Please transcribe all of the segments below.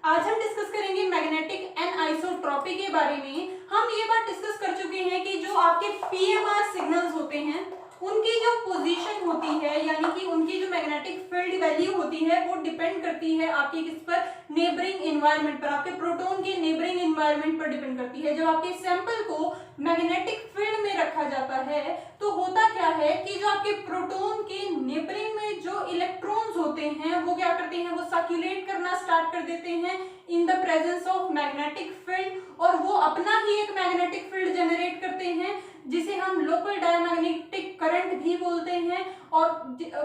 आज हम डिस्कस करेंगे मैग्नेटिक एनआइसोट्रॉपी के बारे में। हम ये बात डिस्कस कर चुके हैं कि जो आपके पीएमआर सिग्नल्स होते हैं उनकी जो पोजीशन होती है, यानी कि उनकी जो मैग्नेटिक फील्ड वैल्यू होती है वो डिपेंड करती है आपकी किस पर, नेबरिंग एनवायरनमेंट पर, आपके प्रोटॉन के नेबरिंग एनवायरनमेंट पर डिपेंड करती है। जब आपके सैंपल को मैग्नेटिक फील्ड में रखा जाता है तो होता क्या है कि जो आपके प्रोटॉन के नेबरिंग में जो इलेक्ट्रॉन्स होते हैं वो क्या करते हैं, वो सर्कुलेट करना स्टार्ट कर देते हैं in the presence of magnetic field, और वो अपना ही एक मैग्नेटिक फील्ड जनरेट करते हैं जिसे हम लोकल डायमैग्नेटिक करंट भी बोलते हैं। और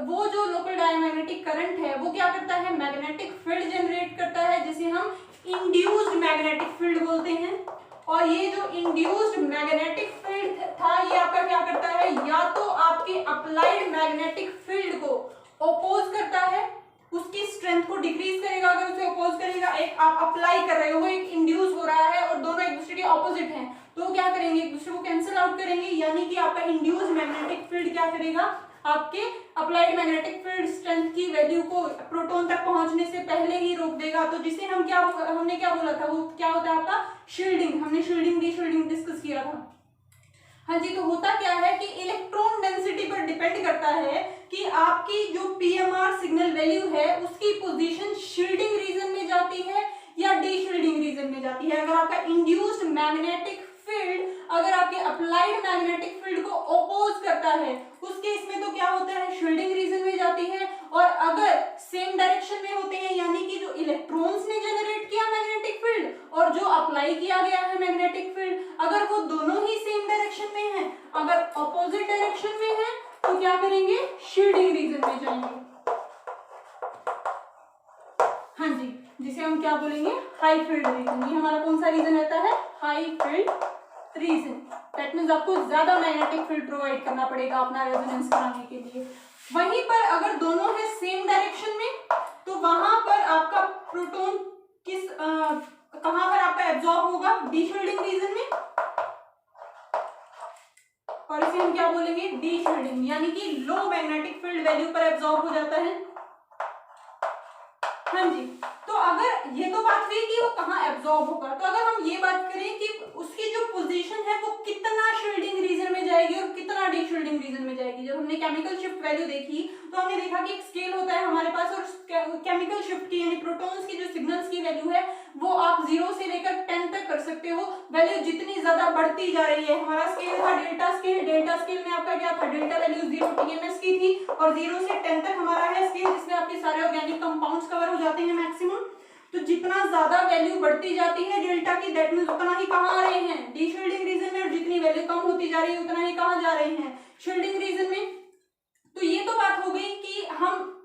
वो जो लोकल डायमैग्नेटिक करंट है वो क्या करता है, मैग्नेटिक फील्ड जनरेट करता है जिसे हम इंड्यूस्ड मैग्नेटिक फील्ड बोलते हैं। और ये जो इंड्यूस्ड मैग्नेटिक फील्ड था ये आपका क्या करता है, या तो आपके अप्लाइड मैग्नेटिक फील्ड को ओपोज करता है, उसकी स्ट्रेंथ को डिक्रीज करेगा अगर उसे ओपोज करेगा। एक आप अप्लाई कर रहे हो, एक इंड्यूस हो रहा है और दोनों एक दूसरे के ऑपोजिट हैं, तो क्या करेंगे, एक दूसरे को कैंसिल आउट करेंगे, यानी कि आपका इंड्यूस मैग्नेटिक फील्ड क्या करेगा, आपके अप्लाइड मैग्नेटिक फील्ड स्ट्रेंथ की वैल्यू को प्रोटॉन तक पहुंचने से पहले ही रोक देगा। तो जिसे हमने क्या बोला था, वो क्या होता है आपका शील्डिंग। हमने शील्डिंग डिस्कस किया था। हाँ जी, तो होता क्या है कि इलेक्ट्रॉन डेंसिटी पर डिपेंड करता है कि आपकी जो पीएमआर सिग्नल वैल्यू है उसकी पोजीशन शील्डिंग रीजन में जाती है या डी शील्डिंग रीजन में जाती है। अगर आपका इंड्यूस्ड मैग्नेटिक फील्ड अगर आपके अप्लाइड मैग्नेटिक फील्ड को ओपोज करता है उस केस में तो क्या होता है, शील्डिंग रीजन में जाती है। और अगर सेम डायरेक्शन में होते हैं, यानी कि जो इलेक्ट्रॉन्स ने जनरेट किया मैग्नेटिक फील्ड और जो अप्लाई किया गया है मैग्नेटिक फील्ड, अगर वो दोनों ही सेम डायरेक्शन में है, अगर ऑपोजिट डायरेक्शन में है तो क्या करेंगे, शील्डिंग रीजन में जाएंगे। हाँ जी, जिसे हम क्या बोलेंगे, हाई फील्ड रीजन। ये हमारा कौन सा रीजन रहता है, high field region. That means आपको ज्यादा मैग्नेटिक फील्ड प्रोवाइड करना पड़ेगा अपना रेजोनेंस कराने के लिए। वहीं पर अगर दोनों है सेम डायरेक्शन में तो वहां पर आपका प्रोटॉन कहां पर आपका एब्जॉर्ब होगा, डी शील्डिंग रीजन में, और इसे हम क्या बोलेंगे, डी शील्डिंग, यानी कि लो मैग्नेटिक फील्ड वैल्यू पर एब्जॉर्ब हो जाता है। हाँ जी, तो अगर ये तो बात हुई कि वो कहाँ एब्जॉर्ब होगा, तो अगर हम ये बात करें कि उसकी जो पोजीशन है वो कितना शील्डिंग रीजन में जाएगी और कितना डी शील्डिंग रीजन में जाएगी। जब हमने केमिकल शिफ्ट वैल्यू देखी तो हमने देखा कि एक स्केल होता है हमारे पास, और केमिकल शिफ्ट की यानी प्रोटॉन्स की जो सिग्नल्स की वैल्यू है वो आप 0 से लेकर 10 तक कर सकते हो। वैल्यू जितनी ज्यादा बढ़ती जा रही है, हमारा स्केल था डेल्टा स्केल। डेल्टा स्केल में आपका क्या था, डेल्टा वैल्यू 0 टीएमएस की थी, और 0 से 10 तक हमारा है स्केल जिसमें आपके सारे ऑर्गेनिक कंपाउंड्स कवर हो जाते हैं मैक्सिमम। तो जितना ज्यादा वैल्यू बढ़ती जाती है डेल्टा की, दैट मींस उतना ही कहां आ रहे हैं, डी शील्डिंग रीजन में, और जितनी वैल्यू कम होती जा रही है उतना ही कहां जा रहे हैं, शील्डिंग रीजन में। तो ये तो बात हो गई कि हम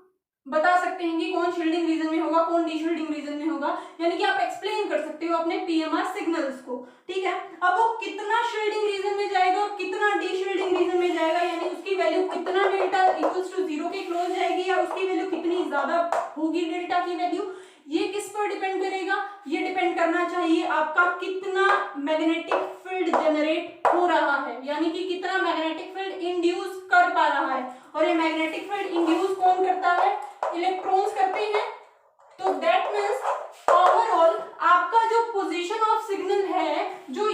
बता सकते हैं कि कौन शील्डिंग रीजन में होगा, कौन डी शील्डिंग रीजन में होगा, यानी कि आप एक्सप्लेन कर सकते हो अपने पीएमआर सिग्नल्स को। ठीक है, अब वो कितना शील्डिंग रीजन में जाएगा और कितना डी शील्डिंग रीजन में जाएगा, यानी उसकी वैल्यू कितना डेल्टा इक्वल्स टू 0 के क्लोज जाएगी या उसकी वैल्यू कितनी ज्यादा होगी डेल्टा की वैल्यू, ये किस पर डिपेंड करेगा, ये डिपेंड करना चाहिए आपका कितना मैग्नेटिक फील्ड जनरेट हो रहा है, यानी कि कितना मैग्नेटिक फील्ड इंड्यूस कर पा रहा है। और ये मैग्नेटिक फील्ड इंड्यूस कौन करता है, इलेक्ट्रॉन्स करते हैं। तो दैट मींस ओवरऑल आपका जो पोजीशन ऑफ सिग्नल है, जो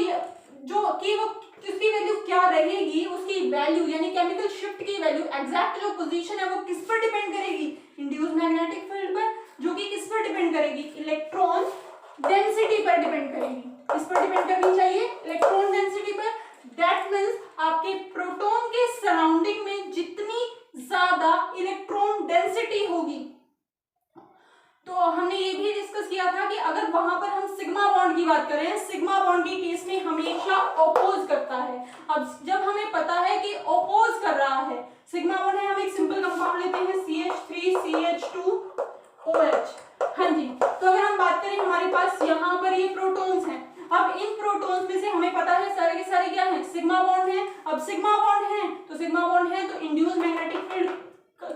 कि वो उसकी वैल्यू क्या रहेगी, उसकी वैल्यू यानी केमिकल शिफ्ट की वैल्यू, एग्जैक्ट जो पोजीशन है वो किस पर डिपेंड करेगी, इंड्यूस मैग्नेटिक फील्ड पर, जो कि किस पर डिपेंड करेगी, इलेक्ट्रॉन डेंसिटी पर डिपेंड करेगी। किस पर डिपेंड करनी चाहिए, इलेक्ट्रॉन डेंसिटी पर। दैट मींस आपके प्रोटॉन के सराउंडिंग में जितनी ज्यादा इलेक्ट्रॉन डेंसिटी होगी, तो हमने ये भी डिस्कस किया था कि अगर वहां पर हम सिग्मा बॉन्ड की बात करें, सिग्मा बॉन्ड के केस में हमेशा ओपोज करता है। अब जब हमें पता है कि ओपोज कर रहा है, सिग्मा बॉन्ड है, हम एक सिंपल कंपाउंड लेते हैं CH3CH2OH। हाँ जी, तो अगर हम बात करें हमारे पास यहाँ पर ये प्रोटॉन्स हैं, अब इन प्रोटॉन्स में से हमें पता है सारे के सारे क्या हैं, सिग्मा बॉन्ड है। अब सिग्मा बॉन्ड है तो इंड्यूस मैग्नेटिक फील्ड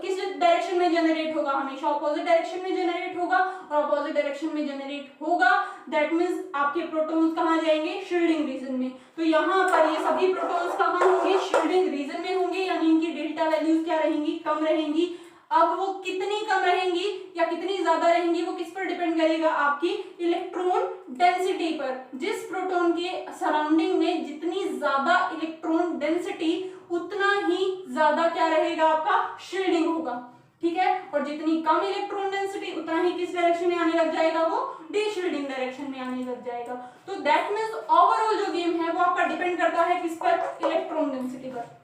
किस डायरेक्शन में जनरेट होगा, हमेशा ऑपोजिट डायरेक्शन में जनरेट होगा, और ऑपोजिट डायरेक्शन में जनरेट होगा दैट मींस आपके प्रोटॉन्स कहां जाएंगे, शील्डिंग रीजन में। तो यहाँ पर ये सभी प्रोटॉन्स कहां होंगे, शील्डिंग रीजन में होंगे, यानी इनकी डेल्टा वैल्यूज क्या रहेंगी, कम रहेंगी। अब वो कितनी कम रहेंगी या कितनी ज्यादा रहेंगी वो किस पर डिपेंड करेगा, आपकी इलेक्ट्रॉन डेंसिटी पर। जिस प्रोटॉन के सराउंडिंग में जितनी ज्यादा इलेक्ट्रॉन डेंसिटी उतना ही ज्यादा क्या रहेगा, आपका शील्डिंग होगा, ठीक है। और जितनी कम इलेक्ट्रॉन डेंसिटी उतना ही किस डायरेक्शन में आने लग जाएगा, वो डी शील्डिंग डायरेक्शन में आने लग जाएगा। तो दैट मींस ओवरऑल जो गेम है वो आपका डिपेंड करता है किस पर, इलेक्ट्रॉन डेंसिटी पर।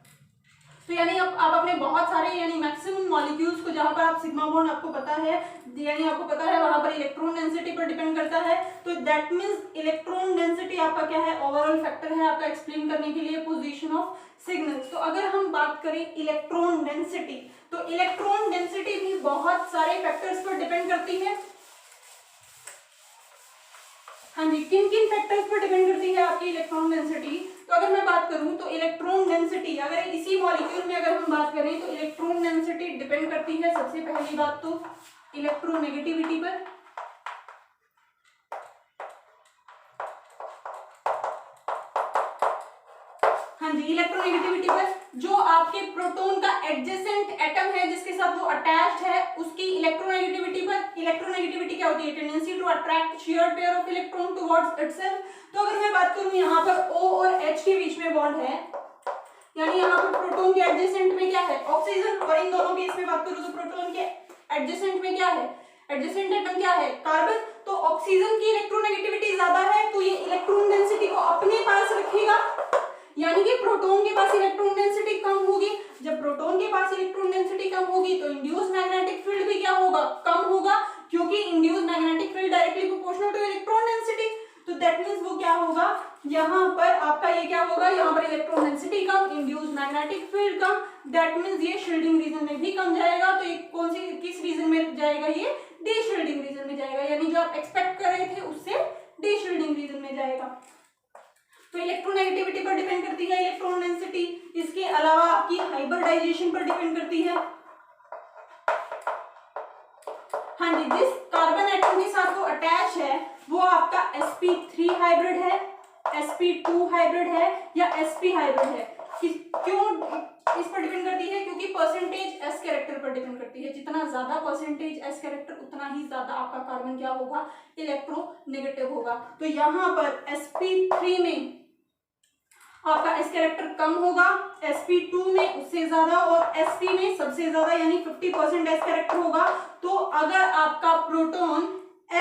तो यानी आप अपने बहुत सारे यानी मैक्सिमम मॉलिक्यूल्स को जहां पर आप सिग्मा बॉन्ड आपको पता है, यानी आपको पता है वहां पर इलेक्ट्रॉन डेंसिटी पर डिपेंड करता है। तो दैट मींस इलेक्ट्रॉन डेंसिटी आपका क्या है, ओवरऑल फैक्टर है आपका एक्सप्लेन करने के लिए पोजीशन ऑफ सिग्नल्स। तो अगर हम बात करें इलेक्ट्रॉन डेंसिटी, तो इलेक्ट्रॉन डेंसिटी भी बहुत सारे फैक्टर्स पर डिपेंड करती है। हाँ जी, किन किन फैक्टर्स पर डिपेंड करती है आपकी इलेक्ट्रॉन डेंसिटी। तो अगर मैं बात करूं तो इलेक्ट्रॉन डेंसिटी, अगर इसी मॉलिक्यूल में अगर हम बात करें तो इलेक्ट्रॉन डेंसिटी डिपेंड करती है सबसे पहली बात तो इलेक्ट्रोनेगेटिविटी पर। हाँ जी, इलेक्ट्रोनेगेटिविटी पर। जो आपके प्रोटॉन का एडजेसेंट एटम है जिसके साथ वो अटैच्ड है उसकी इलेक्ट्रोनेगेटिविटी पर। इलेक्ट्रोनेगेटिविटी क्या होती है, tendency to attract share pair of electron towards itself. तो अगर मैं बात करूं यहाँ पर O और H के बीच में बॉन्ड है, यानी यहाँ पर प्रोटॉन के एडजेसेंट में क्या है, ऑक्सीजन, और इन दोनों केस में बात करूं तो प्रोटॉन के एडजेसेंट में क्या है, एडजेसेंट एटम क्या है, कार्बन। तो ऑक्सीजन की इलेक्ट्रोनेगेटिविटी ज्यादा है तो ये इलेक्ट्रॉन डेंसिटी को अपने पास रखेगा, यानी कि प्रोटॉन के पास इलेक्ट्रॉन डेंसिटी कम होगी। जब प्रोटॉन के पास इलेक्ट्रॉन डेंसिटी कम होगी तो इंड्यूस मैग्नेटिक फील्ड भी क्या होगा, कम होगा, क्योंकि induce magnetic field directly proportional two electron density. तो दैट मींस वो क्या होगा, यहाँ पर आपका ये क्या होगा, यहाँ पर electron density come, induce magnetic field come, that means ये शील्डिंग रीजन में भी कम जाएगा। तो ये कौन सी किस रीजन में जाएगा, ये डी शील्डिंग रीजन में जाएगा, यानी जो आप एक्सपेक्ट कर रहे थे उससे डी शील्डिंग रीजन में जाएगा। तो इलेक्ट्रोनेगेटिविटी पर डिपेंड करती है इलेक्ट्रॉन डेंसिटी। इसके अलावा आपकी हाइब्रिडाइजेशन पर डिपेंड करती है। हाँ जी, जिस कार्बन एटम के साथ वो अटैच है वो आपका sp3 हाइब्रिड है, sp2 हाइब्रिड है या sp हाइब्रिड है। क्यों इस पर डिपेंड करती है, क्योंकि परसेंटेज s कैरेक्टर पर डिपेंड करती है। जितना ज्यादा परसेंटेज s कैरेक्टर उतना ही ज्यादा आपका कार्बन क्या होगा, इलेक्ट्रोनेगेटिव होगा। तो यहाँ पर sp3 में आपका S कैरेक्टर कम होगा, sp2 में उससे ज्यादा और sp में सबसे ज्यादा, यानी 50% S कैरेक्टर होगा। तो अगर आपका प्रोटॉन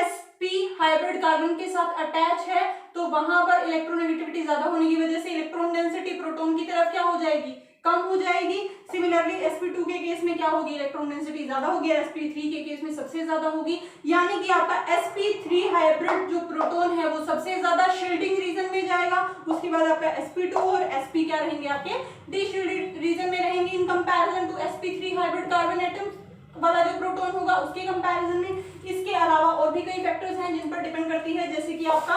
sp हाइब्रिड कार्बन के साथ अटैच है तो वहां पर इलेक्ट्रोनेगेटिविटी ज्यादा होने की वजह से इलेक्ट्रॉन डेंसिटी प्रोटॉन की तरफ क्या हो जाएगी, कम हो जाएगी। सिमिलरली sp2 के केस में क्या होगी, इलेक्ट्रॉन डेंसिटी ज्यादा होगी, sp3 के केस में सबसे ज्यादा होगी। यानी कि आपका sp3 हाइब्रिड जो प्रोटॉन है वो सबसे ज्यादा शील्डिंग रीजन में जाएगा। उसके बाद आपका sp2 और sp क्या रहेंगे, आपके डी शील्डिंग रीजन में रहेंगे in comparison to sp3 hybrid carbon atom वाला जो प्रोटॉन होगा उसके कंपैरिजन में। इसके अलावा और भी कई फैक्टर्स हैं जिन पर डिपेंड करती है, जैसे कि आपका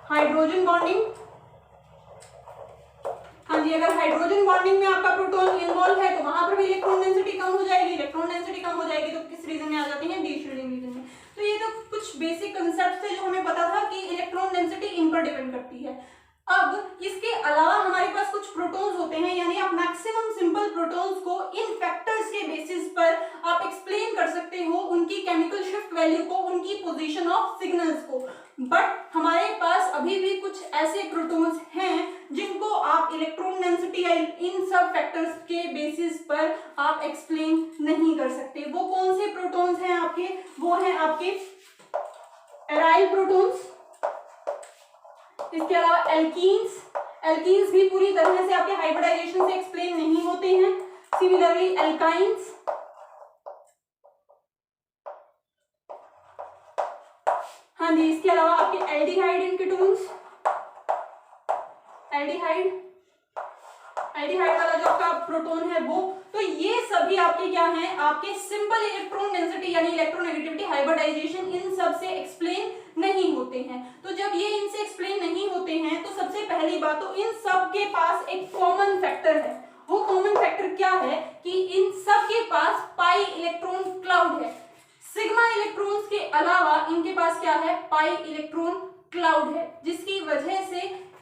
हाइड्रोजन बॉन्डिंग। हाँ जी, अगर हाइड्रोजन बॉन्डिंग में आपका प्रोटॉन इन्वॉल्व है तो वहां पर भी इलेक्ट्रॉन डेंसिटी कम हो जाएगी। इलेक्ट्रॉन डेंसिटी कम हो जाएगी तो किस रीजन में आ जाती है, डी शील्डिंग रीजन में। तो ये तो कुछ बेसिक कांसेप्ट थे जो हमें पता था कि इलेक्ट्रॉन डेंसिटी इन पर डिपेंड करती है। अब इसके अलावा हमारे पास कुछ प्रोटॉन्स होते हैं, यानी आप मैक्सिमम सिंपल प्रोटॉन्स को इन फैक्टर्स के बेसिस पर आप एक्सप्लेन कर सकते हो, उनकी केमिकल शिफ्ट वैल्यू को, उनकी पोजीशन ऑफ सिग्नल्स को। बट हमारे पास अभी भी कुछ ऐसे प्रोटॉन्स हैं जिनको आप इलेक्ट्रॉन डेंसिटी या इन सब फैक्टर्स के बेसिस पर आप एक्सप्लेन नहीं कर सकते। वो कौन से प्रोटॉन्स हैं आपके, वो हैं आपके एराइल प्रोटॉन्स। इसके अलावा एल्कीन्स, एल्कीन्स भी पूरी तरह से आपके हाइब्रिडाइजेशन से एक्सप्लेन नहीं होते हैं। सिमिलरली एल्काइंस, हाँ जी, इसके अलावा आपके एल्डिहाइड एंड कीटोन्स, एल्डिहाइड वाला जो आपका प्रोटॉन है वो। तो ये सभी आपके क्या हैं, आपके सिंपल इलेक्ट्रॉन डेंसिटी यानी इलेक्ट्रोनेगेटिविटी, हाइब्रिडाइजेशन, इन सब से एक्सप्लेन नहीं होते हैं। तो जब ये इनसे एक्सप्लेन नहीं होते हैं तो सबसे पहली बात तो इन सब के पास एक कॉमन फैक्टर है। वो कॉमन फैक्टर क्या है कि इन सब के पास पाई इलेक्ट्रॉन क्लाउड है। सिग्मा इलेक्ट्रॉन्स के अलावा इनके पास क्या है, पाई इलेक्ट्रॉन क्लाउड है, जिसकी वजह से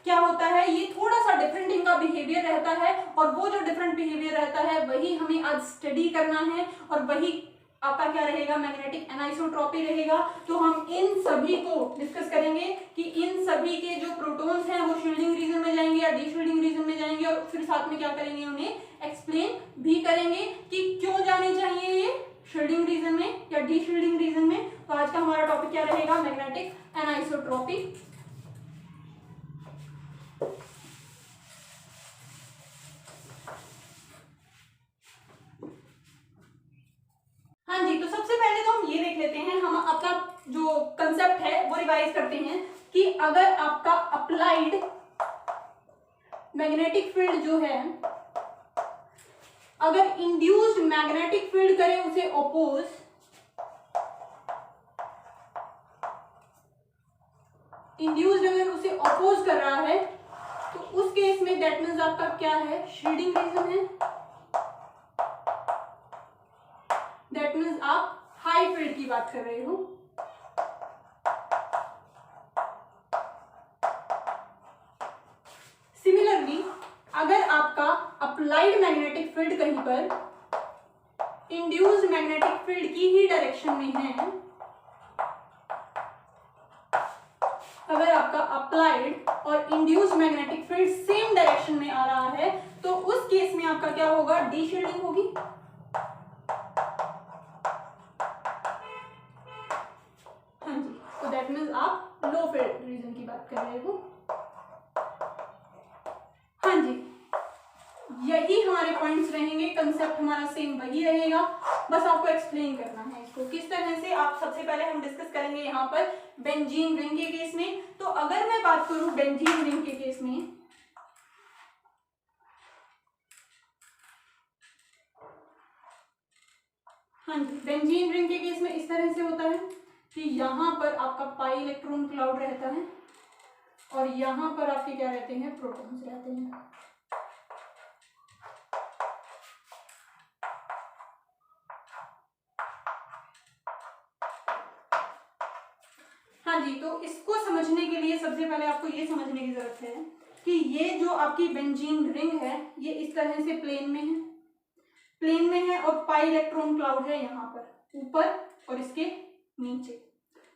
क्या होता है, ये थोड़ा सा डिफरेंट इनका बिहेवियर रहता है, और वो जो डिफरेंट बिहेवियर रहता है वही हमें आज स्टडी करना है, और वही आपका क्या रहेगा, मैग्नेटिक एनाइसोट्रॉपी रहेगा। तो हम इन सभी को डिस्कस करेंगे कि इन सभी के जो प्रोटॉन्स हैं वो शील्डिंग रीजन में जाएंगे या डी शील्डिंग रीजन में जाएंगे, और फिर साथ में क्या करेंगे, उन्हें एक्सप्लेन भी करेंगे कि क्यों जाने चाहिए ये शील्डिंग रीजन में या डी शील्डिंग रीजन में। तो आज का हमारा टॉपिक क्या रहेगा, मैग्नेटिक एनाइसोट्रॉपी। हाँ जी, तो सबसे पहले तो हम ये देख लेते हैं, हम अपना जो कंसेप्ट है वो रिवाइज करते हैं कि अगर आपका अप्लाइड मैग्नेटिक फील्ड जो है, अगर इंड्यूस्ड मैग्नेटिक फील्ड करे उसे अपोज, इंड्यूस्ड अगर उसे अपोज कर रहा है तो उस केस में दैट मीन्स आपका क्या है, शील्डिंग रीजन है। दैट मीन्स आप हाई फील्ड की बात कर रहे हो। सिमिलरली अगर आपका अप्लाइड मैग्नेटिक फील्ड कहीं पर इंड्यूस्ड मैग्नेटिक फील्ड की ही डायरेक्शन में है, अगर आपका अप्लाइड और induced magnetic field same direction में आ रहा है, तो उस केस में आपका क्या होगा, डी शील्डिंग होगी। हाँ जी, तो दैट मीन्स आप लो फील्ड रीजन की बात कर रहे हो। हाँ जी, यही हमारे पॉइंट्स रहेंगे, कंसेप्ट हमारा सेम वही रहेगा, बस आपको एक्सप्लेन करना है इसको किस तरह से। आप सबसे पहले हम डिस्कस करेंगे यहाँ पर बेंजीन रिंग के केस में। तो अगर मैं बात करूं बेंजीन रिंग के केस में, हाँ जी, बेंजीन रिंग के केस में इस तरह से होता है कि यहाँ पर आपका पाई इलेक्ट्रॉन क्लाउड रहता है और यहाँ पर आपके क्या रहते हैं, प्रोटॉन्स रहते हैं। हाँ जी, तो इसको समझने के लिए सबसे पहले आपको ये समझने की जरूरत है कि ये जो आपकी बेंजीन रिंग है ये इस तरह से प्लेन में है, प्लेन में है, और पाई इलेक्ट्रॉन क्लाउड है यहाँ पर ऊपर और इसके नीचे।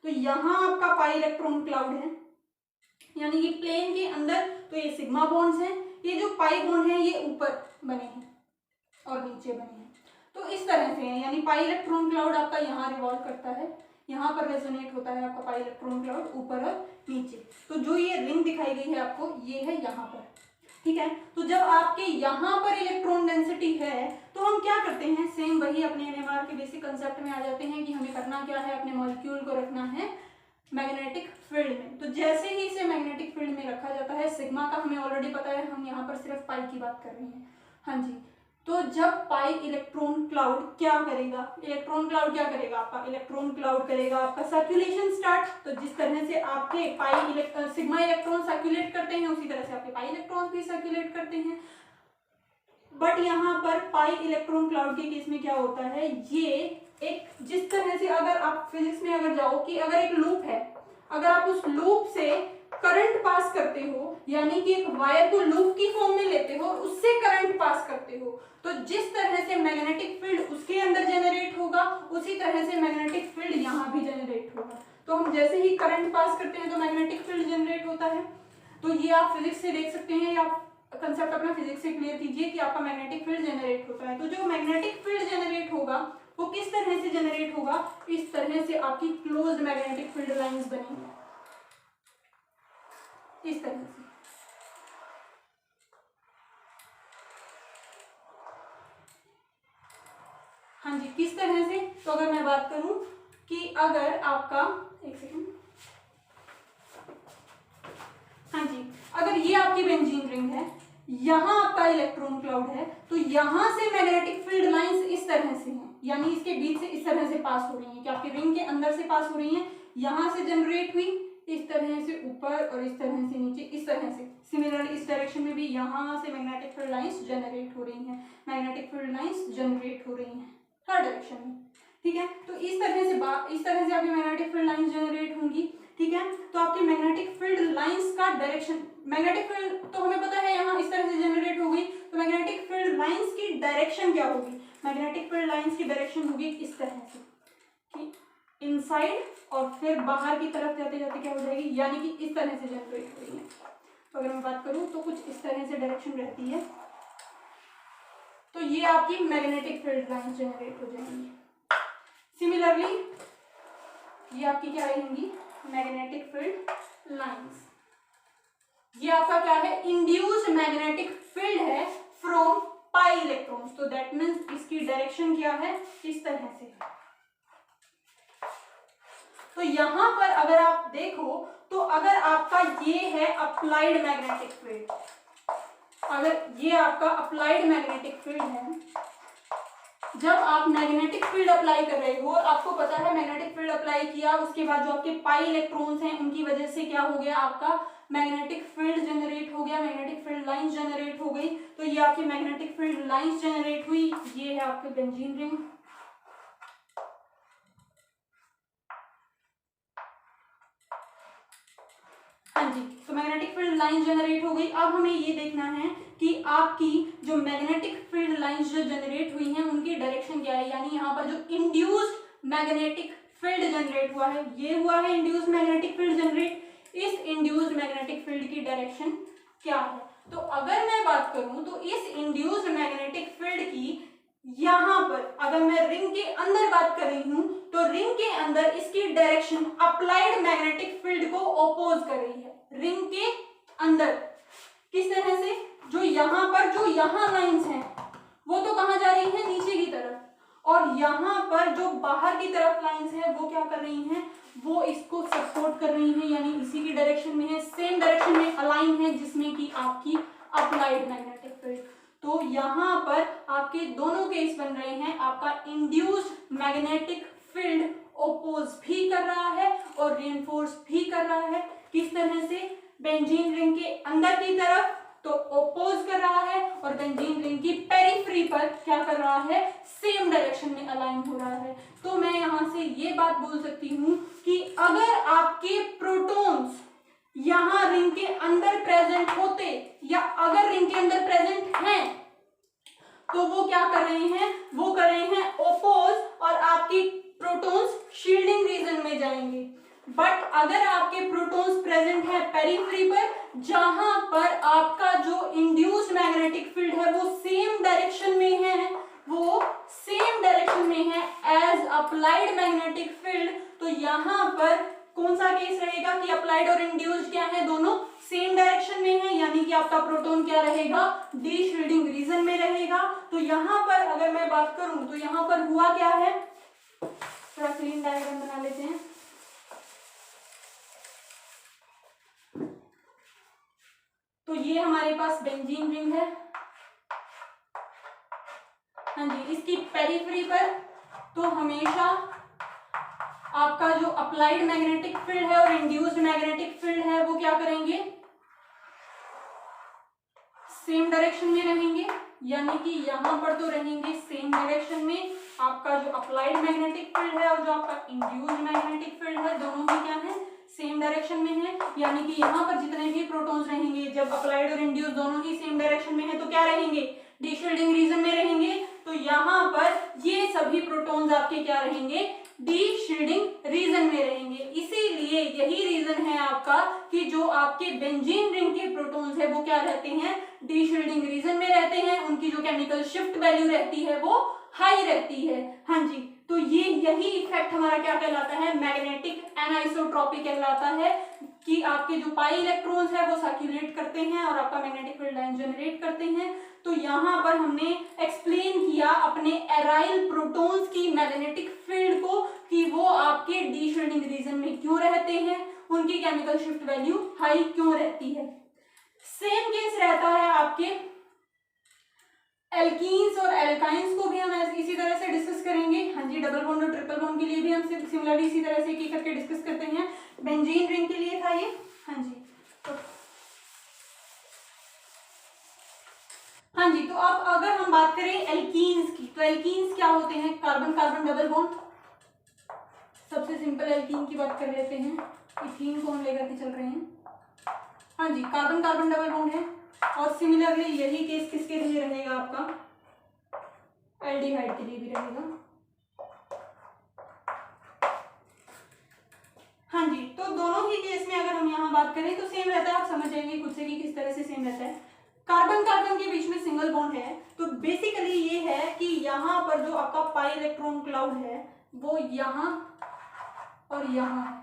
तो यहाँ आपका पाई इलेक्ट्रॉन क्लाउड है, यानी कि प्लेन के अंदर तो ये सिग्मा बॉन्ड्स हैं, ये जो पाई बॉन्ड है ये ऊपर बने हैं और नीचे बने हैं, तो इस तरह से है। यानी पाई इलेक्ट्रॉन क्लाउड आपका यहाँ रिवॉल्व करता है, यहाँ पर रेजोनेट होता है आपका पाई इलेक्ट्रॉन क्लाउड ऊपर और नीचे। तो जो ये रिंग दिखाई गई है आपको, ये है यहाँ पर, ठीक है। तो जब आपके यहाँ पर इलेक्ट्रॉन डेंसिटी है तो हम क्या करते हैं, सेम वही अपने एनएमआर के बेसिक कंसेप्ट में आ जाते हैं कि हमें करना क्या है, अपने मॉलिक्यूल को रखना है मैग्नेटिक फील्ड में। तो जैसे ही इसे मैग्नेटिक फील्ड में रखा जाता है, सिग्मा का हमें ऑलरेडी पता है, हम यहाँ पर सिर्फ पाई की बात कर रहे हैं। हाँ जी, तो जब पाई इलेक्ट्रॉन क्लाउड क्या करेगा, इलेक्ट्रॉन क्लाउड क्या करेगा, आपका इलेक्ट्रॉन क्लाउड करेगा आपका सर्कुलेशन स्टार्ट। तो जिस तरह से आपके पाई सिग्मा इलेक्ट्रॉन सर्कुलेट करते हैं उसी तरह से आपके पाई इलेक्ट्रॉन भी सर्कुलेट करते हैं। बट यहाँ पर पाई इलेक्ट्रॉन क्लाउड के केस में क्या होता है, ये एक जिस तरह से अगर आप फिजिक्स में अगर जाओ कि अगर एक लूप है, अगर आप उस लूप से करंट पास करते हो, यानी कि एक वायर को लूप की फॉर्म में लेते हो और उससे करंट पास करते हो, तो जिस तरह से मैग्नेटिक फील्ड उसके अंदर जनरेट होगा उसी तरह से मैग्नेटिक फील्ड यहाँ भी जनरेट होगा। तो हम जैसे ही करंट पास करते हैं तो मैग्नेटिक फील्ड जनरेट होता है। तो ये आप फिजिक्स से देख सकते हैं, या कंसेप्ट अपना फिजिक्स से क्लियर कीजिए कि आपका मैग्नेटिक फील्ड जनरेट होता है। तो जो मैग्नेटिक फील्ड जनरेट होगा वो किस तरह से जनरेट होगा, इस तरह से आपकी क्लोज्ड मैग्नेटिक फील्ड लाइंस बनेंगी, इस तरह से। हाँ जी, किस तरह से, तो अगर मैं बात करूं कि अगर आपका एक सेकंड, हाँ जी, अगर ये आपकी बेंजीन रिंग है, यहाँ आपका इलेक्ट्रॉन क्लाउड है, तो यहाँ से मैग्नेटिक फील्ड लाइंस इस तरह से हैं, यानी इसके बीच से इस तरह से पास हो रही हैं, कि आपकी रिंग के अंदर से पास हो रही हैं, यहाँ से जनरेट हुई, इस तरह से ऊपर और इस तरह से नीचे, इस तरह से। सिमिलरली इस डायरेक्शन में भी यहाँ से मैग्नेटिक फील्ड लाइंस जनरेट हो रही हैं, मैग्नेटिक फील्ड लाइंस जनरेट हो रही हैं हर डायरेक्शन में, ठीक है। तो इस तरह से आपकी मैग्नेटिक फील्ड लाइंस जनरेट होंगी, ठीक है। तो आपकी मैग्नेटिक फील्ड लाइंस का डायरेक्शन, मैग्नेटिक फील्ड तो हमें पता है यहाँ इस तरह से जनरेट होगी, तो मैग्नेटिक फील्ड लाइंस की डायरेक्शन क्या होगी, मैग्नेटिक फील्ड लाइंस की डायरेक्शन होगी इस तरह से कि इनसाइड और फिर बाहर की तरफ जाते जाते क्या हो जाएगी, यानी कि इस तरह से जनरेट हो रही है। तो अगर मैं बात करूँ तो कुछ इस तरह से डायरेक्शन रहती है, तो ये आपकी मैग्नेटिक फील्ड लाइंस जनरेट हो जाएंगी। सिमिलरली ये आपकी क्या रहेंगी, मैग्नेटिक फील्ड लाइंस। ये आपका क्या है, इंड्यूस्ड मैग्नेटिक फील्ड है फ्रॉम पाई इलेक्ट्रॉन्स, तो दैट मीन्स इसकी डायरेक्शन क्या है, इस तरह से। तो यहां पर अगर आप देखो तो अगर आपका ये है अप्लाइड मैग्नेटिक फील्ड, अगर ये आपका अप्लाइड मैग्नेटिक फील्ड है, जब आप मैग्नेटिक फील्ड अप्लाई कर रहे हो, आपको पता है मैग्नेटिक फील्ड अप्लाई किया, उसके बाद जो आपके पाई इलेक्ट्रॉन्स हैं उनकी वजह से क्या हो गया, आपका मैग्नेटिक फील्ड जनरेट हो गया, मैग्नेटिक फील्ड लाइंस जनरेट हो गई। तो ये आपकी मैग्नेटिक फील्ड लाइंस जनरेट हुई, ये है आपके बेंजीन रिंग। हाँ जी, तो मैग्नेटिक फील्ड लाइन जनरेट हो गई। अब हमें ये देखना है कि आपकी जो मैग्नेटिक फील्ड लाइंस जो जनरेट हुई हैं उनकी डायरेक्शन क्या है, यानी यहाँ पर जो इंड्यूस्ड मैग्नेटिक फील्ड जनरेट हुआ है, ये हुआ है इंड्यूस्ड मैग्नेटिक फील्ड जनरेट, इस इंड्यूस्ड मैग्नेटिक फील्ड की डायरेक्शन क्या है। तो अगर मैं बात करूं तो इस इंड्यूस्ड मैग्नेटिक फील्ड की यहां पर अगर मैं रिंग के अंदर बात कर रही हूं तो रिंग के अंदर इसकी डायरेक्शन अप्लाइड मैग्नेटिक फील्ड को ओपोज कर रही है। रिंग के अंदर किस तरह से, जो यहां पर जो यहां लाइंस हैं वो तो कहां जा रही है, नीचे की तरफ, और यहां पर जो बाहर की तरफ लाइंस है वो क्या कर रही हैं, वो इसको सपोर्ट कर रही हैं, यानी इसी की डायरेक्शन में है, सेम डायरेक्शन में अलाइन है जिसमें कि आपकी अप्लाइड मैग्नेटिक फील्ड। तो यहाँ पर आपके दोनों केस बन रहे हैं, आपका इंड्यूस्ड मैग्नेटिक फील्ड ओपोज भी कर रहा है और रिइंफोर्स भी कर रहा है। किस तरह से, बेंजीन रिंग के अंदर की तरफ तो ओपोज कर रहा है और बेंजीन रिंग की पेरिफेरी पर क्या कर रहा है, सेम डायरेक्शन में अलाइन हो रहा है। तो मैं यहाँ से ये बात बोल सकती हूँ कि अगर आपके प्रोटॉन्स यहाँ रिंग के अंदर प्रेजेंट होते या अगर रिंग के अंदर प्रेजेंट हैं तो वो क्या कर रहे हैं, वो कर रहे हैं ओपोज और आपकी प्रोटॉन्स शील्डिंग रीजन में जाएंगे। बट अगर आपके प्रोटॉन्स प्रेजेंट है पेरिफेरी पर, जहां पर आपका जो इंड्यूस्ड मैग्नेटिक फील्ड है वो सेम डायरेक्शन में है, वो सेम डायरेक्शन में है एज अप्लाइड मैग्नेटिक फील्ड, तो यहाँ पर कौन सा केस रहेगा कि अप्लाइड और इंड्यूस्ड क्या है, दोनों सेम डायरेक्शन में है, यानी कि आपका प्रोटॉन क्या रहेगा, डी शील्डिंग रीजन में रहेगा। तो यहाँ पर अगर मैं बात करूं तो यहाँ पर हुआ क्या है, थोड़ा क्लीन डायग्राम बना लेते हैं। तो ये हमारे पास बेंजीन रिंग है, हाँ जी, इसकी पेरिफेरी पर तो हमेशा आपका जो अप्लाइड मैग्नेटिक फील्ड है और इंड्यूस्ड मैग्नेटिक फील्ड है वो क्या करेंगे, सेम डायरेक्शन में रहेंगे, यानी कि यहाँ पर तो रहेंगे सेम डायरेक्शन में। आपका जो अप्लाइड मैग्नेटिक फील्ड है और जो आपका इंड्यूस्ड मैग्नेटिक फील्ड है दोनों ही क्या है, सेम डायरेक्शन में है, यानी कि यहाँ पर जितने भी प्रोटॉन्स रहेंगे, जब अप्लाइड और इंड्यूस्ड दोनों ही सेम डायरेक्शन में है तो क्या रहेंगे, डी शील्डिंग रीजन में रहेंगे। तो यहाँ पर ये सभी प्रोटॉन्स आपके क्या रहेंगे, डी शील्डिंग रीजन में रहेंगे। इसीलिए यही रीजन है आपका कि जो आपके बेंजीन रिंग के प्रोटॉन्स है वो क्या रहते हैं, डी शील्डिंग रीजन में रहते हैं, उनकी जो केमिकल शिफ्ट वैल्यू रहती है वो हाई रहती है। हाँ जी, तो ये यही इफेक्ट हमारा क्या कहलाता है, मैग्नेटिक एनाइसोट्रॉपी कहलाता है, कि आपके जो पाई इलेक्ट्रॉन्स है वो सर्कुलेट करते हैं और आपका मैग्नेटिक फील्ड लाइन जनरेट करते हैं। तो यहाँ पर हमने एक्सप्लेन किया अपने एराइल प्रोटॉन्स की मैग्नेटिक फील्ड को कि वो आपके डी शील्डिंग रीजन में क्यों रहते हैं, उनकी केमिकल शिफ्ट वैल्यू हाई क्यों रहती है। सेम केस रहता है आपके एल्कीन्स और एल्काइंस को भी हम इसी तरह से डिस्कस करेंगे। हाँ जी, डबल बॉन्ड और ट्रिपल बॉन्ड के लिए भी हम सिमिलरली इसी तरह से एक करके डिस्कस करते हैं। बेंजीन रिंग के लिए था ये, हाँ जी। तो हाँ जी, तो अब अगर हम बात करें एल्कीन्स की, तो एल्कीन्स क्या होते हैं, कार्बन कार्बन डबल बॉन्ड। सबसे सिंपल एल्कीन की बात कर लेते हैं, इथीन को हम लेकर के चल रहे हैं। हाँ जी, कार्बन कार्बन डबल बॉन्ड है। और सिमिलरली यही केस किसके लिए रहेगा आपका, एल्डिहाइड के लिए भी रहेगा। हाँ जी, तो दोनों ही केस में अगर हम यहाँ बात करें तो सेम रहता है, आप समझ जाएंगे खुद से कि किस तरह से सेम रहता है। कार्बन कार्बन के बीच में सिंगल बॉन्ड है, तो बेसिकली ये है कि यहाँ पर जो आपका पाई इलेक्ट्रॉन क्लाउड है वो यहाँ और यहाँ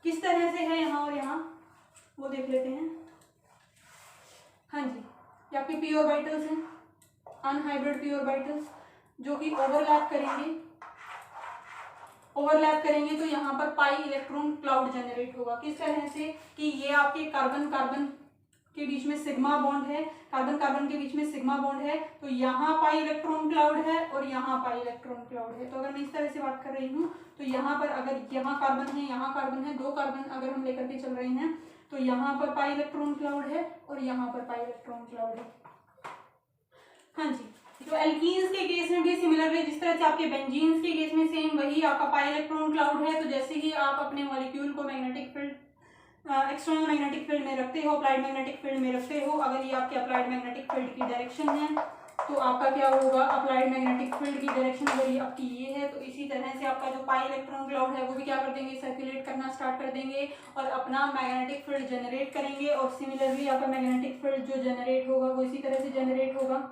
किस तरह से है, यहाँ और यहाँ, वो देख लेते हैं। हाँ जी, ये आपके पी ऑर्बिटल्स हैं, अनहाइब्रिड पी ऑर्बिटल्स, जो कि ओवरलैप करेंगे तो यहाँ पर पाई इलेक्ट्रॉन क्लाउड जनरेट होगा। किस तरह से कि ये आपके कार्बन कार्बन के बीच में सिग्मा बॉन्ड है, कार्बन कार्बन के बीच में सिग्मा बॉन्ड है, तो यहाँ पाई इलेक्ट्रॉन क्लाउड है और यहाँ पाई इलेक्ट्रॉन क्लाउड है। तो अगर मैं इस तरह से बात कर रही हूँ तो यहाँ पर अगर यहाँ कार्बन है, यहाँ कार्बन है, दो कार्बन अगर हम लेकर के चल रहे हैं तो यहाँ पर पाई इलेक्ट्रॉन क्लाउड है और यहाँ पर पाई इलेक्ट्रॉन क्लाउड है। हाँ जी, तो एल्कीन्स के केस में भी सिमिलरली जिस तरह से आपके बेंजीन्स के केस में सेम वही आपका पाई इलेक्ट्रॉन क्लाउड है। तो जैसे ही आप अपने मॉलिक्यूल को magnetic field, external magnetic field में रखते हो, अप्लाइड मैग्नेटिक फील्ड में रखते हो, अगर ये आपके अप्लाइड मैग्नेटिक फील्ड की डायरेक्शन है तो आपका क्या होगा, अप्लाइड मैग्नेटिक फील्ड की डायरेक्शन अगर ये आपकी ये है तो इसी तरह से आपका जो पाई इलेक्ट्रॉन क्लाउड है वो भी क्या कर देंगे, सर्कुलेट करना स्टार्ट कर देंगे और अपना मैग्नेटिक फील्ड जनरेट करेंगे। और सिमिलरली आपका मैग्नेटिक फील्ड जो जनरेट होगा वो इसी तरह से जनरेट होगा।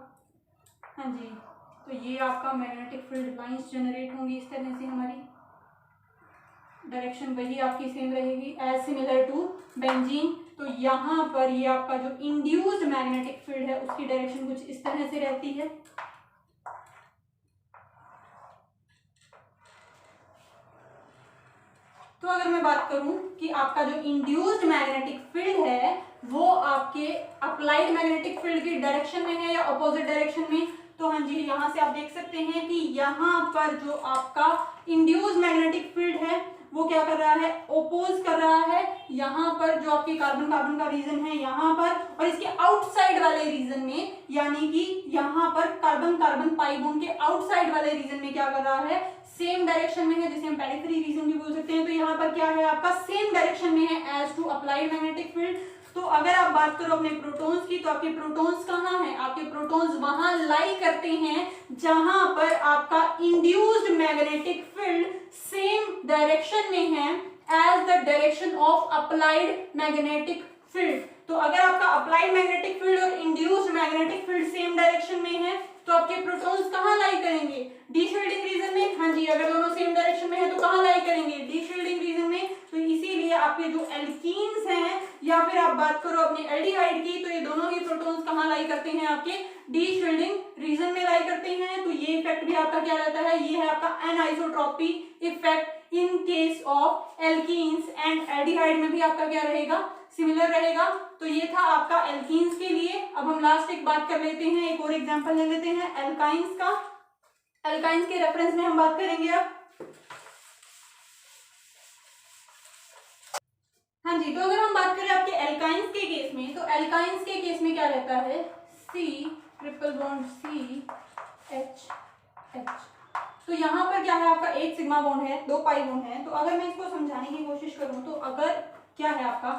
हाँ जी, तो ये आपका मैग्नेटिक फील्ड लाइंस जनरेट होंगी इस तरह से, हमारी डायरेक्शन वही आपकी सेम रहेगी एज सिमिलर टू बेंजीन। तो यहाँ पर ये आपका जो इंड्यूस्ड मैग्नेटिक फील्ड है उसकी डायरेक्शन कुछ इस तरह से रहती है। तो अगर मैं बात करूं कि आपका जो इंड्यूस्ड मैग्नेटिक फील्ड है वो आपके अप्लाइड मैग्नेटिक फील्ड की डायरेक्शन में है या अपोजिट डायरेक्शन में, तो हाँ जी यहां से आप देख सकते हैं कि यहाँ पर जो आपका इंड्यूस्ड मैग्नेटिक फील्ड है वो क्या कर रहा है, ओपोज कर रहा है यहाँ पर जो आपकी कार्बन कार्बन का रीजन है यहाँ पर, और इसके आउटसाइड वाले रीजन में यानी कि यहाँ पर कार्बन कार्बन पाई बॉन्ड के आउटसाइड वाले रीजन में क्या कर रहा है, सेम डायरेक्शन में है, जिसे हम पेरिफेरी रीजन भी बोल सकते हैं। तो यहाँ पर क्या है आपका सेम डायरेक्शन में है as to applied magnetic field. तो अगर आप बात करो अपने प्रोटॉन्स की तो आपके प्रोटॉन्स कहाँ हैं, आपके प्रोटॉन्स वहां लाई करते हैं जहां पर आपका induced magnetic field same direction में है as the direction of applied magnetic field. तो अगर आपका अप्लाइड मैग्नेटिक फील्ड और induced magnetic field same direction में है तो आपके प्रोटॉन्स कहाँ लाई करेंगे, डी शील्डिंग रीजन में। हाँ जी, अगर दोनों सेम डायरेक्शन में है तो कहाँ लाई करेंगे, डी शील्डिंग रीजन में। तो इसीलिए आपके जो एल्कीन्स हैं या फिर आप बात करो अपने एल्डिहाइड की तो ये दोनों ही प्रोटॉन्स कहाँ लाई करते हैं, आपके डी शील्डिंग रीजन में लाई करते हैं। तो ये इफेक्ट भी आपका क्या रहता है, ये है आपका anisotropy effect in case of alkynes and aldehyde में भी आपका क्या रहेगा, सिमिलर रहेगा। तो ये था आपका एल्कीन्स के लिए। अब हम लास्ट एक बात कर लेते हैं, एक और एग्जांपल ले लेते हैं एल्काइंस का। एल्काइंस के रेफरेंस में हम बात करेंगे अब। हाँ जी, तो अगर हम बात करें आपके एल्काइंस के केस में तो एल्काइंस के केस में क्या रहता है, C triple bond CH H। तो यहाँ पर क्या है आपका एक सिग्मा बॉन्ड है, दो पाई बॉन्ड है। तो अगर मैं इसको समझाने की कोशिश करूं तो अगर क्या है आपका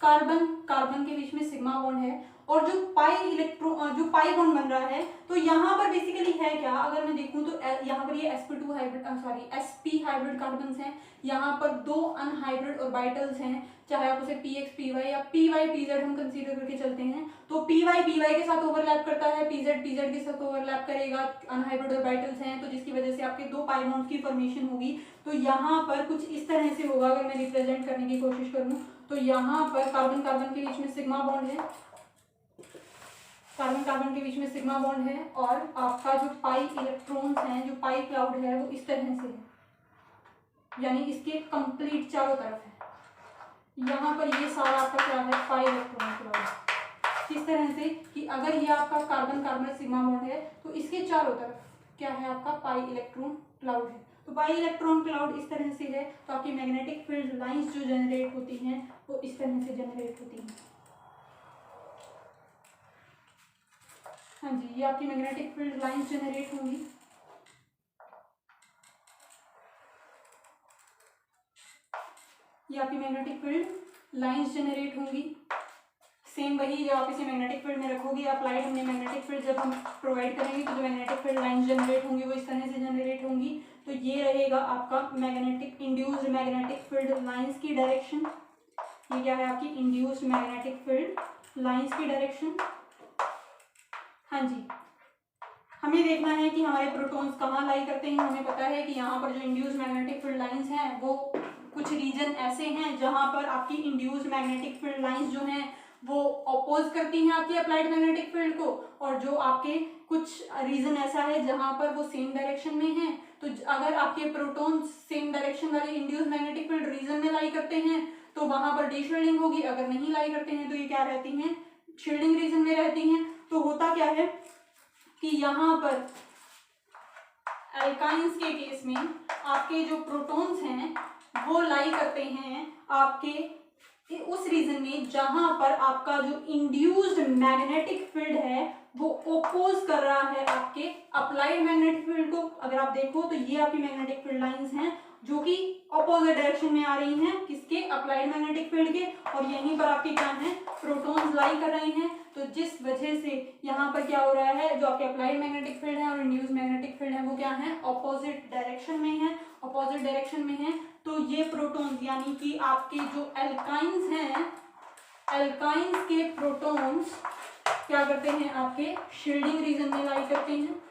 कार्बन कार्बन के बीच में सिग्मा बॉन्ड है और जो पाई बॉन्ड बन रहा है तो यहाँ पर बेसिकली है क्या, अगर मैं देखूं तो यहाँ पर ये sp2 hybrid sp hybrid carbons हैं, यहाँ पर दो अनहाइब्रिड ऑर्बिटल्स हैं, चाहे आप उसे px py या py pz हम कंसीडर करके चलते हैं। तो py py के साथ ओवरलैप करता है, pz pz के साथ ओवरलैप करेगा, अनहाइब्रिड ऑर्बिटल्स हैं, तो जिसकी वजह से आपके दो पाई बॉन्ड्स की फॉर्मेशन होगी। तो यहाँ पर कुछ इस तरह से होगा, अगर मैं रिप्रेजेंट करने की कोशिश करूँ तो यहाँ पर कार्बन कार्बन के बीच में सिग्मा बॉन्ड है, कार्बन कार्बन के बीच में सिग्मा बॉन्ड है और आपका जो पाई इलेक्ट्रॉन्स हैं, जो पाई क्लाउड है वो इस तरह से है, यानी इसके कंप्लीट चारों तरफ है। यहाँ पर ये सारा आपका क्या है, पाई इलेक्ट्रॉन क्लाउड। किस तरह से कि अगर ये आपका कार्बन कार्बन सिग्मा बॉन्ड है तो इसके चारों तरफ क्या है आपका पाई इलेक्ट्रॉन क्लाउड है। तो पाई इलेक्ट्रॉन क्लाउड इस तरह से है, तो आपकी मैग्नेटिक फील्ड लाइंस जो जनरेट होती हैं वो इस तरह से जनरेट होती हैं। हाँ जी, ये आपकी मैग्नेटिक फील्ड लाइंस जनरेट होंगी। ये आपकी मैग्नेटिक फील्ड लाइंस जनरेट होंगी। सेम वही, जब आप इसे मैग्नेटिक फील्ड में रखोगे, अप्लाइड हमने मैग्नेटिक फील्ड जब हम प्रोवाइड करेंगे तो जो मैग्नेटिक फील्ड लाइंस जनरेट होंगी वो इस तरह से जनरेट होंगी। तो ये रहेगा आपका magnetic induced magnetic field lines की डायरेक्शन। ये क्या है आपकी इंड्यूस्ड मैग्नेटिक फील्ड लाइंस की डायरेक्शन। हाँ जी, हमें देखना है कि हमारे प्रोटॉन्स कहाँ लाई करते हैं। हमें पता है कि यहाँ पर जो इंड्यूस्ड मैग्नेटिक फील्ड लाइंस हैं वो कुछ रीजन ऐसे हैं जहाँ पर आपकी इंड्यूस्ड मैग्नेटिक फील्ड लाइंस जो हैं वो अपोज करती हैं आपकी अप्लाइड मैग्नेटिक फील्ड को, और जो आपके कुछ रीजन ऐसा है जहाँ पर वो सेम डायरेक्शन में है। तो अगर आपके प्रोटॉन्स सेम डायरेक्शन वाले इंड्यूस्ड मैग्नेटिक फील्ड रीजन में लाई करते हैं तो वहां पर डी शील्डिंग होगी, अगर नहीं लाई करते हैं तो ये क्या रहती हैं, शील्डिंग रीजन में रहती हैं। तो होता क्या है कि यहाँ पर एल्काइंस के केस में आपके जो प्रोटॉन्स हैं वो लाई करते हैं आपके उस रीजन में जहां पर आपका जो इंड्यूस्ड मैग्नेटिक फील्ड है वो ओपोज कर रहा है आपके अप्लाइड मैग्नेटिक फील्ड को। अगर आप देखो तो ये आपकी मैग्नेटिक फील्ड लाइंस हैं जो कि अपोजिट डायरेक्शन में आ रही हैं, किसके, अप्लाइड मैग्नेटिक फील्ड के, और यहीं पर आपके क्या हैं, प्रोटॉन्स लाई कर रहे हैं। तो जिस वजह से यहाँ पर क्या हो रहा है, जो आपके अप्लाइड मैग्नेटिक फील्ड है और इंड्यूस्ड मैग्नेटिक फील्ड है वो क्या है, अपोजिट डायरेक्शन में है, अपोजिट डायरेक्शन में है। तो ये प्रोटॉन्स यानी कि आपके जो एल्काइंस हैं, एल्काइंस के प्रोटॉन्स क्या करते हैं, आपके शील्डिंग रीजन में लाई करते हैं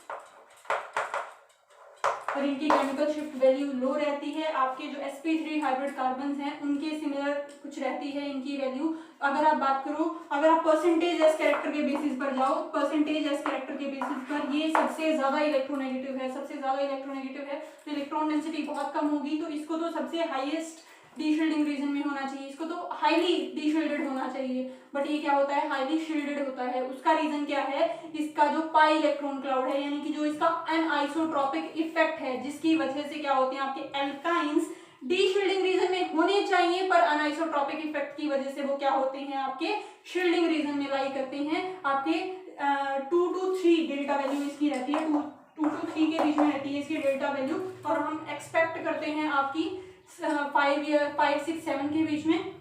और इनकी केमिकल शिफ्ट वैल्यू लो रहती है। आपके जो sp3 हाइब्रिड कार्बन्स हैं उनके सिमिलर कुछ रहती है इनकी वैल्यू। अगर आप बात करो, अगर आप परसेंटेज एस कैरेक्टर के बेसिस पर जाओ, परसेंटेज एस कैरेक्टर के बेसिस पर ये सबसे ज्यादा इलेक्ट्रोनेगेटिव है, सबसे ज्यादा इलेक्ट्रोनेगेटिव है। तो इलेक्ट्रॉन डेंसिटी बहुत कम होगी, तो इसको तो सबसे हाईएस्ट डी शील्डिंग रीजन में होना चाहिए, इसको तो हाईली डी शील्डेड होना चाहिए। बट ये क्या होता है, हाईली शील्डेड होता है। उसका रीजन क्या है, इसका जो पाई इलेक्ट्रॉन क्लाउड है, यानी कि जो इसका एनआइसोट्रॉपिक इफेक्ट है, जिसकी वजह से क्या होते हैं आपके एल्काइंस डी शील्डिंग रीजन में होने चाहिए पर अनआइसोट्रॉपिक इफेक्ट की वजह से वो क्या होते हैं, आपके शील्डिंग रीजन में लाई करते हैं। आपके 2 to 3 डेल्टा वैल्यू इसकी रहती है, 2 to 3 के बीच में रहती है इसकी डेल्टा वैल्यू, और हम एक्सपेक्ट करते हैं आपकी 5, 6, 7 के बीच में।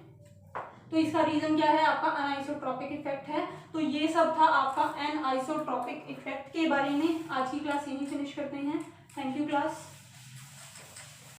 तो इसका रीजन क्या है, आपका अनआइसोट्रॉपिक इफेक्ट है। तो ये सब था आपका एनआइसोट्रॉपिक इफेक्ट के बारे में। आज की क्लास यहीं फिनिश करते हैं। Thank you class.